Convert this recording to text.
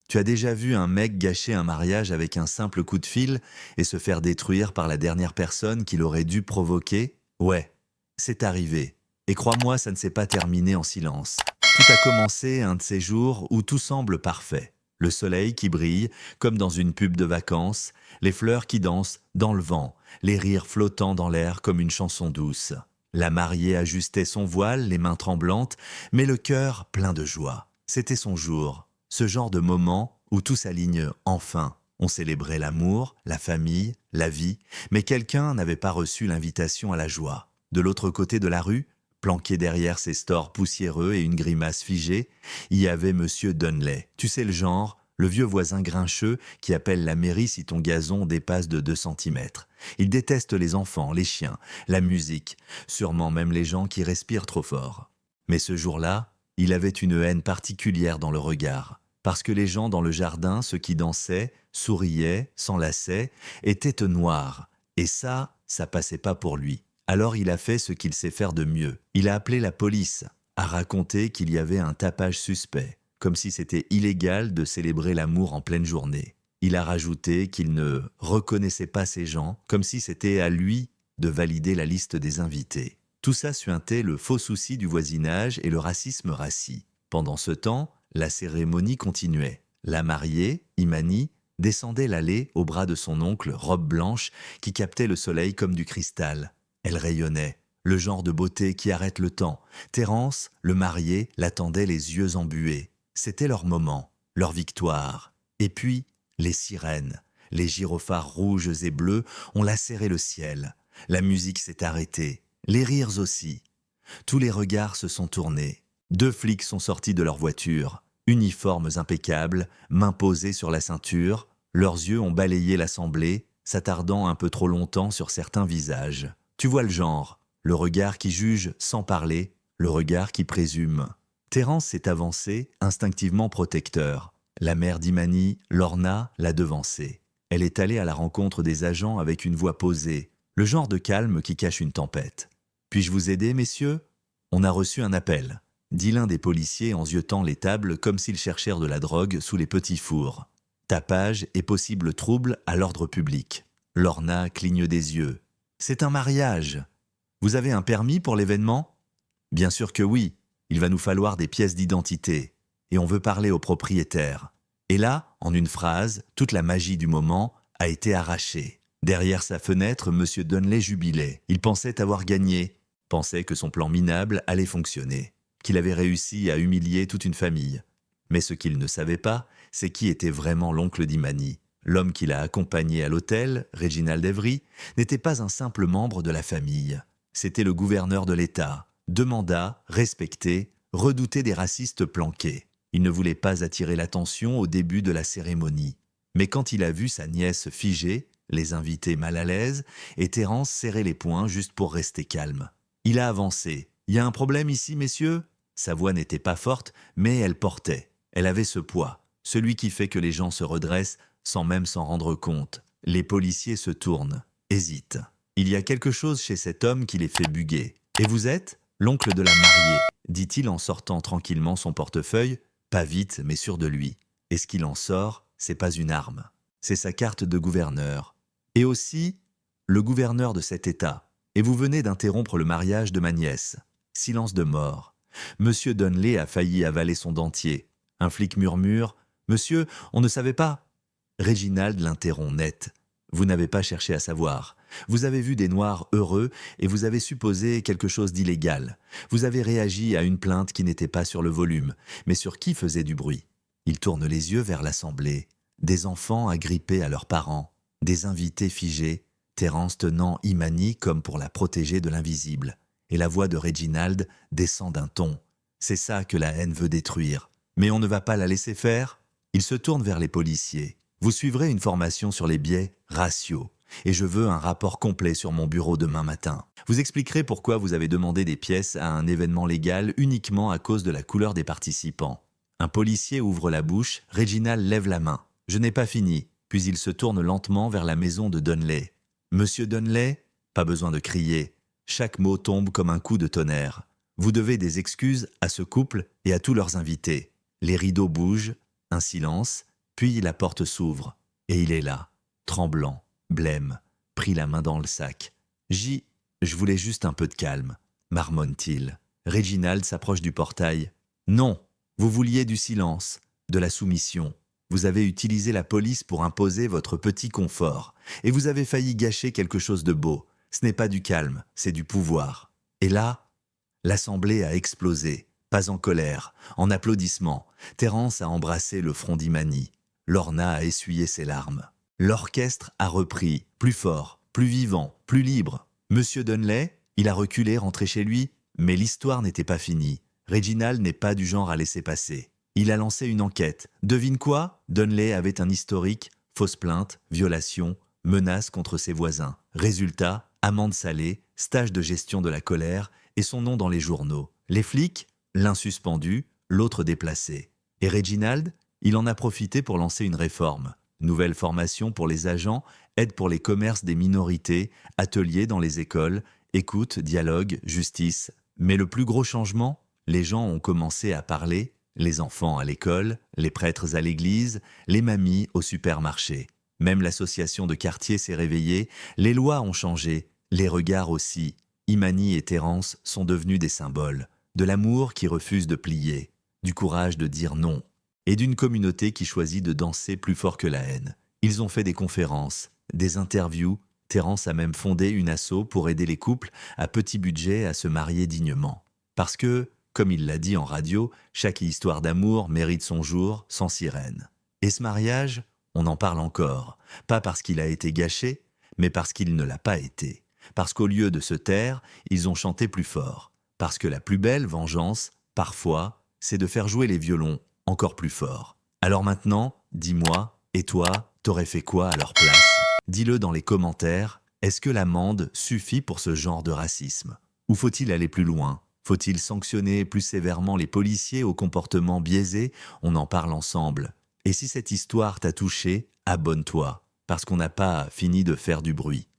Tu as déjà vu un mec gâcher un mariage avec un simple coup de fil et se faire détruire par la dernière personne qu'il aurait dû provoquer? Ouais, c'est arrivé. Et crois-moi, ça ne s'est pas terminé en silence. Tout a commencé un de ces jours où tout semble parfait. Le soleil qui brille, comme dans une pub de vacances, les fleurs qui dansent dans le vent, les rires flottant dans l'air comme une chanson douce. La mariée ajustait son voile, les mains tremblantes, mais le cœur plein de joie. C'était son jour, ce genre de moment où tout s'aligne enfin. On célébrait l'amour, la famille, la vie, mais quelqu'un n'avait pas reçu l'invitation à la joie. De l'autre côté de la rue, planqué derrière ses stores poussiéreux et une grimace figée, il y avait Monsieur Dunley. Tu sais le genre, le vieux voisin grincheux qui appelle la mairie si ton gazon dépasse de 2 centimètres. Il déteste les enfants, les chiens, la musique, sûrement même les gens qui respirent trop fort. Mais ce jour-là, il avait une haine particulière dans le regard, parce que les gens dans le jardin, ceux qui dansaient, souriaient, s'enlaçaient, étaient noirs. Et ça passait pas pour lui. Alors il a fait ce qu'il sait faire de mieux. Il a appelé la police, a raconté qu'il y avait un tapage suspect, comme si c'était illégal de célébrer l'amour en pleine journée. Il a rajouté qu'il ne reconnaissait pas ces gens, comme si c'était à lui de valider la liste des invités. Tout ça suintait le faux souci du voisinage et le racisme rassis. Pendant ce temps, la cérémonie continuait. La mariée, Imani, descendait l'allée au bras de son oncle, robe blanche, qui captait le soleil comme du cristal. Elle rayonnait, le genre de beauté qui arrête le temps. Terence, le marié, l'attendait les yeux embués. C'était leur moment, leur victoire. Et puis, les sirènes, les gyrophares rouges et bleus ont lacéré le ciel. La musique s'est arrêtée, les rires aussi. Tous les regards se sont tournés. 2 flics sont sortis de leur voiture, uniformes impeccables, mains posées sur la ceinture. Leurs yeux ont balayé l'assemblée, s'attardant un peu trop longtemps sur certains visages. Tu vois le genre, le regard qui juge sans parler, le regard qui présume. Terence s'est avancé, instinctivement protecteur. La mère d'Imani, Lorna, l'a devancé. Elle est allée à la rencontre des agents avec une voix posée, le genre de calme qui cache une tempête. « Puis-je vous aider, messieurs ?» On a reçu un appel, dit l'un des policiers en ziotant les tables comme s'ils cherchèrent de la drogue sous les petits fours. Tapage et possible trouble à l'ordre public. Lorna cligne des yeux. « C'est un mariage. Vous avez un permis pour l'événement ?» « Bien sûr que oui. Il va nous falloir des pièces d'identité. Et on veut parler au propriétaire. » Et là, en une phrase, toute la magie du moment a été arrachée. Derrière sa fenêtre, M. Dunley jubilait. Il pensait avoir gagné, pensait que son plan minable allait fonctionner, qu'il avait réussi à humilier toute une famille. Mais ce qu'il ne savait pas, c'est qui était vraiment l'oncle d'Imani. L'homme qui l'a accompagné à l'hôtel, Reginald Avery, n'était pas un simple membre de la famille. C'était le gouverneur de l'État, de mandat, respecté, redouté des racistes planqués. Il ne voulait pas attirer l'attention au début de la cérémonie. Mais quand il a vu sa nièce figée, les invités mal à l'aise, et Terence serrer les poings juste pour rester calme. Il a avancé. « Il y a un problème ici, messieurs ?» Sa voix n'était pas forte, mais elle portait. Elle avait ce poids, celui qui fait que les gens se redressent sans même s'en rendre compte. Les policiers se tournent, hésitent. Il y a quelque chose chez cet homme qui les fait buguer. « Et vous êtes ?» « L'oncle de la mariée, » dit-il en sortant tranquillement son portefeuille, pas vite mais sûr de lui. Et ce qu'il en sort, c'est pas une arme. C'est sa carte de gouverneur. Et aussi, le gouverneur de cet État. Et vous venez d'interrompre le mariage de ma nièce. Silence de mort. Monsieur Dunley a failli avaler son dentier. Un flic murmure « Monsieur, on ne savait pas ?» Reginald l'interrompt net. « Vous n'avez pas cherché à savoir. Vous avez vu des Noirs heureux et vous avez supposé quelque chose d'illégal. Vous avez réagi à une plainte qui n'était pas sur le volume, mais sur qui faisait du bruit. » Il tourne les yeux vers l'assemblée. Des enfants agrippés à leurs parents, des invités figés, Terence tenant Imani comme pour la protéger de l'invisible. Et la voix de Reginald descend d'un ton. C'est ça que la haine veut détruire. Mais on ne va pas la laisser faire. Il se tourne vers les policiers. Vous suivrez une formation sur les biais raciaux. Et je veux un rapport complet sur mon bureau demain matin. Vous expliquerez pourquoi vous avez demandé des pièces à un événement légal uniquement à cause de la couleur des participants. Un policier ouvre la bouche, Reginald lève la main. « Je n'ai pas fini », puis il se tourne lentement vers la maison de Dunley. « Monsieur Dunley ?» Pas besoin de crier. Chaque mot tombe comme un coup de tonnerre. Vous devez des excuses à ce couple et à tous leurs invités. Les rideaux bougent, un silence, Puis la porte s'ouvre, et il est là, tremblant, blême, pris la main dans le sac. Je voulais juste un peu de calme, marmonne-t-il. Reginald s'approche du portail. Non, vous vouliez du silence, de la soumission. Vous avez utilisé la police pour imposer votre petit confort, et vous avez failli gâcher quelque chose de beau. Ce n'est pas du calme, c'est du pouvoir. Et là, l'assemblée a explosé, pas en colère, en applaudissements. Terence a embrassé le front d'Imani. Lorna a essuyé ses larmes. L'orchestre a repris, plus fort, plus vivant, plus libre. Monsieur Dunley, il a reculé, rentré chez lui, mais l'histoire n'était pas finie. Reginald n'est pas du genre à laisser passer. Il a lancé une enquête. Devine quoi? Dunley avait un historique, fausse plainte, violation, menace contre ses voisins. Résultat, amende salée, stage de gestion de la colère et son nom dans les journaux. Les flics, l'un suspendu, l'autre déplacé. Et Reginald, il en a profité pour lancer une réforme. Nouvelle formation pour les agents, aide pour les commerces des minorités, ateliers dans les écoles, écoute, dialogue, justice. Mais le plus gros changement, les gens ont commencé à parler, les enfants à l'école, les prêtres à l'église, les mamies au supermarché. Même l'association de quartier s'est réveillée, les lois ont changé, les regards aussi. Imani et Terence sont devenus des symboles, de l'amour qui refuse de plier, du courage de dire non, et d'une communauté qui choisit de danser plus fort que la haine. Ils ont fait des conférences, des interviews. Terence a même fondé une asso pour aider les couples à petit budget à se marier dignement. Parce que, comme il l'a dit en radio, chaque histoire d'amour mérite son jour sans sirène. Et ce mariage, on en parle encore, pas parce qu'il a été gâché, mais parce qu'il ne l'a pas été. Parce qu'au lieu de se taire, ils ont chanté plus fort. Parce que la plus belle vengeance, parfois, c'est de faire jouer les violons encore plus fort. Alors maintenant, dis-moi, et toi, t'aurais fait quoi à leur place? Dis-le dans les commentaires, est-ce que l'amende suffit pour ce genre de racisme? Ou faut-il aller plus loin? Faut-il sanctionner plus sévèrement les policiers au comportement biaisé? On en parle ensemble. Et si cette histoire t'a touché, abonne-toi, parce qu'on n'a pas fini de faire du bruit.